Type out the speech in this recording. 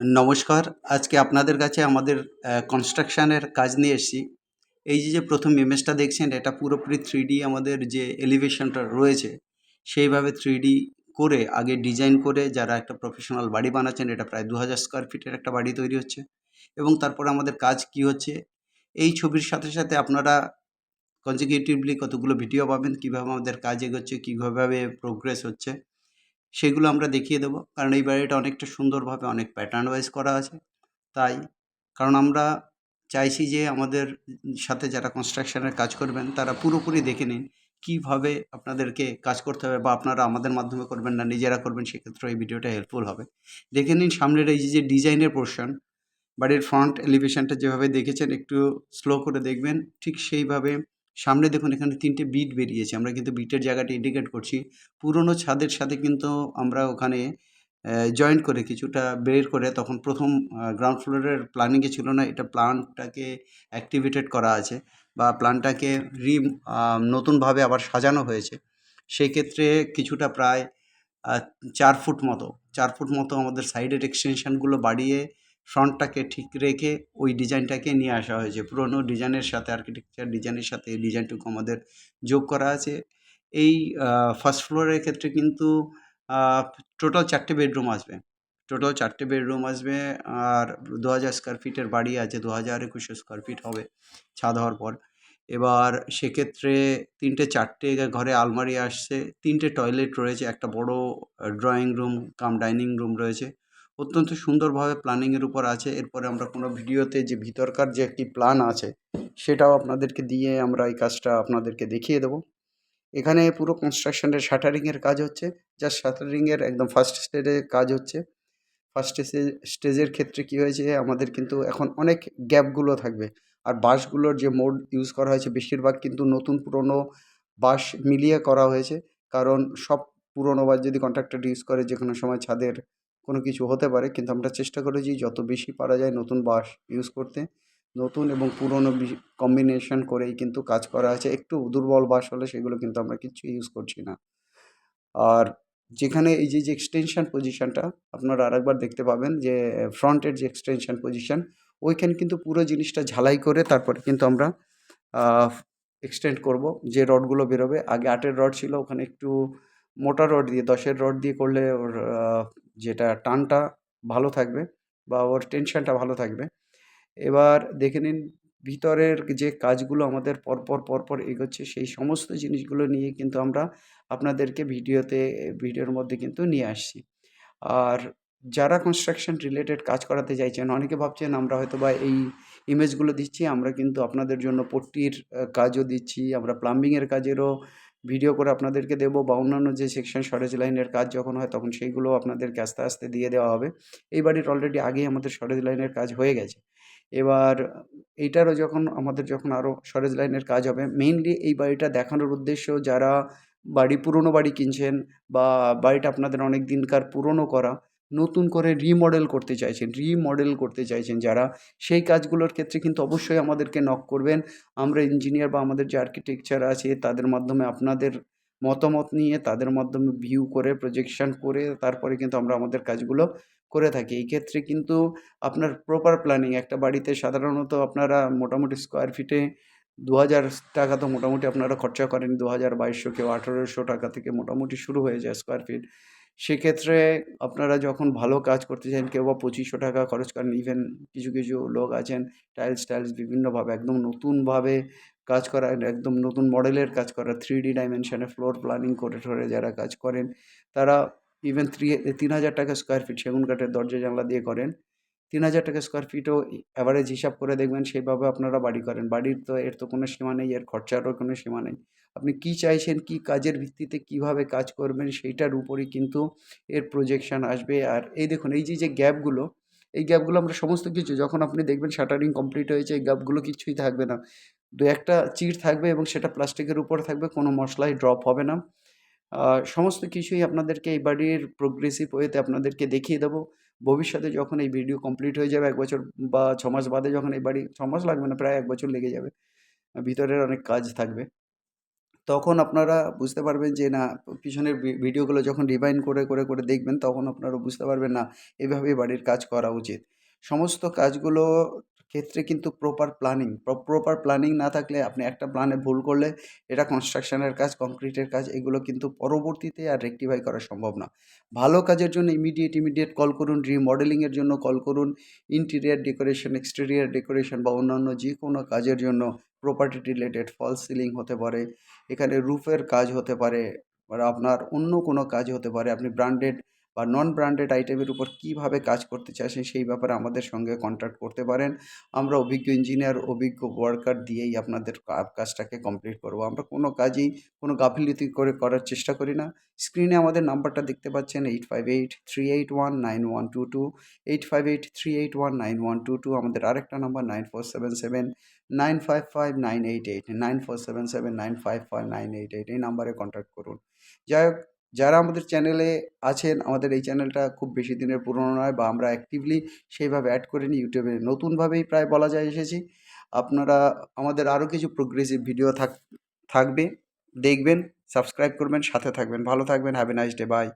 নমস্কার। আজকে আপনাদের কাছে আমাদের কনস্ট্রাকশনের কাজ নিয়ে এসেছি। এই যে ১ম ইমেজটা দেখছেন এটা পুরোপুরি 3D আমাদের যে এলিভেশনটা রয়েছে, সেইভাবে 3D করে আগে ডিজাইন করে যারা একটা প্রফেশনাল বাড়ি বানাচ্ছেন, এটা প্রায় ২,০০০ স্কোয়ার ফিটের একটা বাড়ি তৈরি হচ্ছে। এবং তারপরে আমাদের কাজ কি হচ্ছে, এই ছবির সাথে আপনারা consecutively কতগুলো ভিডিও পাবেন, কীভাবে আমাদের কাজ এগোচ্ছে, কীভাবে প্রোগ্রেস হচ্ছে। সেগুলো আমরা দেখিয়ে দেবো। কারণ এই বাড়িটা অনেকটা সুন্দরভাবে অনেক প্যাটার্ন ওয়াইজ করা আছে। তাই কারণ আমরা চাইছি যে আমাদের সাথে যারা কনস্ট্রাকশনের কাজ করবেন তারা পুরোপুরি দেখে নিন কীভাবে আপনাদেরকে কাজ করতে হবে, বা আপনারা আমাদের মাধ্যমে করবেন না নিজেরা করবেন, সেক্ষেত্রে এই ভিডিওটা হেল্পফুল হবে। দেখে নিন সামনের এই যে ডিজাইনের পোর্শন, বাড়ির ফ্রন্ট এলিভেশনটা যেভাবে দেখেছেন একটু স্লো করে দেখবেন। ঠিক সেইভাবে সামনে দেখুন এখানে ৩টে বিট বেরিয়েছে। আমরা কিন্তু বিটের জায়গাটা ইন্ডিকেট করছি। পুরনো ছাদের সাথে কিন্তু আমরা ওখানে জয়েন্ট করে কিছুটা বের করে, তখন প্রথম গ্রাউন্ড ফ্লোরের প্ল্যানিংয়ে ছিল না, এটা প্ল্যানটাকে অ্যাক্টিভেটেড করা আছে বা প্ল্যানটাকে নতুনভাবে আবার সাজানো হয়েছে। সেক্ষেত্রে কিছুটা প্রায় ৪ ফুট মতো ৪ ফুট মতো আমাদের সাইডের এক্সটেনশনগুলো বাড়িয়ে ফ্রন্টটাকে ঠিক রেখে ওই ডিজাইনটাকে নিয়ে আসা হয়েছে। পুরনো ডিজাইনের সাথে আর্কিটেকচার ডিজাইনের সাথে এই ডিজাইনটুকু আমাদের যোগ করা আছে। এই ফার্স্ট ফ্লোরের ক্ষেত্রে কিন্তু আ টোটাল ৪ টে বেডরুম আসবে। টোটাল ৪ টে বেডরুম আসবে। আর ২,০০০ স্কোয়ার ফিটের বাড়ি আছে, ২,২৫০ স্কোয়ার ফিট হবে ছাদ হওয়ার পর। এবার সেক্ষেত্রে ৩টে ৪ টে ঘরে আলমারি আসছে, ৩টে টয়লেট রয়েছে, একটা বড় drawing room cum dining room রয়েছে। অত্যন্ত সুন্দরভাবে প্ল্যানিংয়ের উপর আছে। এরপরে আমরা কোনো ভিডিওতে যে ভিতরকার যে একটি প্ল্যান আছে, সেটাও আপনাদেরকে দিয়ে আমরা এই কাজটা আপনাদেরকে দেখিয়ে দেবো। এখানে পুরো কনস্ট্রাকশনের শাটারিংয়ের কাজ হচ্ছে। জাস্ট শাটারিংয়ের একদম ফার্স্ট স্টেজে কাজ হচ্ছে। ফার্স্ট স্টেজের ক্ষেত্রে কী হয়েছে, আমাদের কিন্তু এখন অনেক গ্যাপগুলো থাকবে। আর বাঁশগুলোর যে মোড ইউজ করা হয়েছে বেশিরভাগ কিন্তু নতুন পুরনো বাঁশ মিলিয়ে করা হয়েছে। কারণ সব পুরনো বাঁশ যদি কন্ট্রাক্টর ইউজ করে যে কোনো সময় ছাদের কোনো কিছু হতে পারে, কিন্তু আমরা চেষ্টা করেছি যত বেশি পারা যায় নতুন বাঁশ ইউজ করতে। নতুন এবং পুরনো কম্বিনেশন করেই কিন্তু কাজ করা আছে। একটু দুর্বল বাঁশ হলে সেগুলো কিন্তু আমরা কিচ্ছু ইউজ করছি না। আর যেখানে এই যে এক্সটেনশন পজিশনটা আপনারা আরেকবার দেখতে পাবেন যে ফ্রন্টের যে এক্সটেনশন পজিশন, ওইখানে কিন্তু পুরো জিনিসটা ঝালাই করে তারপরে কিন্তু আমরা এক্সটেন্ড করব। যে রডগুলো বেরোবে, আগে ৮-এর রড ছিল, ওখানে একটু মোটা রড দিয়ে ১০-এর রড দিয়ে করলে ওর যেটা টানটা ভালো থাকবে বা ওর টেনশনটা ভালো থাকবে। এবার দেখে নিন ভিতরের যে কাজগুলো আমাদের পরপর এগোচ্ছে, সেই সমস্ত জিনিসগুলো নিয়ে কিন্তু আমরা আপনাদেরকে ভিডিওর মধ্যে কিন্তু নিয়ে আসছি। আর যারা কনস্ট্রাকশন রিলেটেড কাজ করাতে চাইছেন, অনেকে ভাবছেন আমরা হয়তোবা এই ইমেজগুলো দিচ্ছি, আমরা কিন্তু আপনাদের জন্য পট্টির কাজও দিচ্ছি, আমরা প্লাম্বিংয়ের কাজেরও ভিডিও করে আপনাদেরকে দেবো, বা অন্যান্য যে সেকশন সরেজ লাইনের কাজ যখন হয় তখন সেইগুলোও আপনাদেরকে আস্তে দিয়ে দেওয়া হবে। এই বাড়ির অলরেডি আগেই আমাদের সরেজ লাইনের কাজ হয়ে গেছে। এবার এইটারও যখন আরও সরেজ লাইনের কাজ হবে, মেইনলি এই বাড়িটা দেখানোর উদ্দেশ্য, যারা পুরনো বাড়ি কিনছেন বা বাড়িটা আপনাদের অনেক দিনকার পুরনো করা, নতুন করে রিমডেল করতে চাইছেন যারা, সেই কাজগুলোর ক্ষেত্রে কিন্তু অবশ্যই আমাদেরকে নক করবেন। আমরা ইঞ্জিনিয়ার বা আমাদের যে আর্কিটেকচার আছে তাদের মাধ্যমে আপনাদের মতামত নিয়ে, তাদের মাধ্যমে ভিউ করে, প্রজেকশন করে তারপরে কিন্তু আমরা আমাদের কাজগুলো করে থাকি। এই ক্ষেত্রে কিন্তু আপনার প্রপার প্ল্যানিং, একটা বাড়িতে সাধারণত আপনারা মোটামুটি স্কোয়ার ফিটে ২,০০০ টাকা তো মোটামুটি আপনারা খরচা করেন। ২,২০০, কেউ ১৮০০ টাকা থেকে মোটামুটি শুরু হয়ে যায় স্কোয়ার ফিট। সেক্ষেত্রে আপনারা যখন ভালো কাজ করতে চান, কেউ বা ২৫০০ টাকা খরচ করেন। ইভেন কিছু লোক আছেন টাইলস বিভিন্নভাবে একদম নতুনভাবে কাজ করা, একদম নতুন মডেলের কাজ করা, 3D ডাইমেনশনে ফ্লোর প্ল্যানিং করে ঠরে যারা কাজ করেন, তারা ইভেন ৩,০০০ টাকা স্কোয়ার ফিট সেগুন কাঠের দরজা জানলা দিয়ে করেন। ৩,০০০ টাকা স্কোয়ার ফিটও অ্যাভারেজ হিসাব করে দেখবেন সেইভাবে আপনারা বাড়ি করেন। বাড়ির তো এর তো কোনো সীমা নেই, এর খরচারও কোনো সীমা নেই। আপনি কী চাইছেন, কী কাজের ভিত্তিতে কীভাবে কাজ করবেন, সেইটার উপরই কিন্তু এর প্রজেকশন আসবে। আর এই দেখুন এই যে গ্যাপগুলো, এই গ্যাপগুলো আমরা সমস্ত কিছু যখন আপনি দেখবেন শাটারিং কমপ্লিট হয়েছে, এই গ্যাপগুলো কিচ্ছুই থাকবে না। ২-১টা চিড় থাকবে এবং সেটা প্লাস্টিকের উপরে থাকবে, কোনো মশলাই ড্রপ হবে না। সমস্ত কিছুই আপনাদেরকে এই বাড়ির প্রোগ্রেসিভ ওয়েতে আপনাদেরকে দেখিয়ে দেবো। ভবিষ্যতে যখন এই ভিডিও কমপ্লিট হয়ে যাবে ১ বছর বা ৬ মাস বাদে, যখন এই বাড়ি ৬ মাস লাগবে না, প্রায় ১ বছর লেগে যাবে। ভিতরের অনেক কাজ থাকবে। তখন আপনারা বুঝতে পারবেন যে না, পিছনের ভিডিওগুলো যখন রিভাইন্ড করে দেখবেন, তখন আপনারা বুঝতে পারবেন না এভাবেই বাড়ির কাজ করা উচিত। সমস্ত কাজগুলো ক্ষেত্রে কিন্তু প্রপার প্ল্যানিং না থাকলে আপনি একটা প্ল্যানে ভুল করলে এটা কনস্ট্রাকশনের কাজ, কংক্রিটের কাজ এগুলো কিন্তু পরবর্তীতে আর রেকটিফাই করা সম্ভব না। ভালো কাজের জন্য ইমিডিয়েট কল করুন, রিমডেলিংয়ের জন্য কল করুন, ইন্টেরিয়র ডেকোরেশন, এক্সটেরিয়র ডেকোরেশন বা অন্যান্য যে কোনো কাজের জন্য, প্রপার্টি রিলেটেড ফলস সিলিং হতে পারে, এখানে রুফের কাজ হতে পারে, আর আপনার অন্য কোনো কাজ হতে পারে। আপনি ব্র্যান্ডেড বা নন ব্র্যান্ডেড আইটেমের উপর কীভাবে কাজ করতে চাইছেন সেই ব্যাপারে আমাদের সঙ্গে কন্ট্যাক্ট করতে পারেন। আমরা অভিজ্ঞ ইঞ্জিনিয়ার, অভিজ্ঞ ওয়ার্কার দিয়েই আপনাদের কাজটাকে কমপ্লিট করব। আমরা কোনো কাজেই কোনো গাফিলতি করার চেষ্টা করি না। স্ক্রিনে আমাদের নাম্বারটা দেখতে পাচ্ছেন 8583819122, 8583819122। আমাদের আরেকটা নাম্বার 9477955988, 9477955988। এই নাম্বারে কন্ট্যাক্ট করুন। যাই হোক, যারা আমাদের চ্যানেলে আছেন, আমাদের এই চ্যানেলটা খুব বেশি দিনের পুরনো নয় বা আমরা অ্যাক্টিভলি সেইভাবে অ্যাড করিনি, ইউটিউবে নতুনভাবেই প্রায় বলা যায় এসেছি। আপনারা আমাদের আরও কিছু প্রোগ্রেসিভ ভিডিও থাকবে, দেখবেন, সাবস্ক্রাইব করবেন, সাথে থাকবেন। ভালো থাকবেন। Have a nice day. By.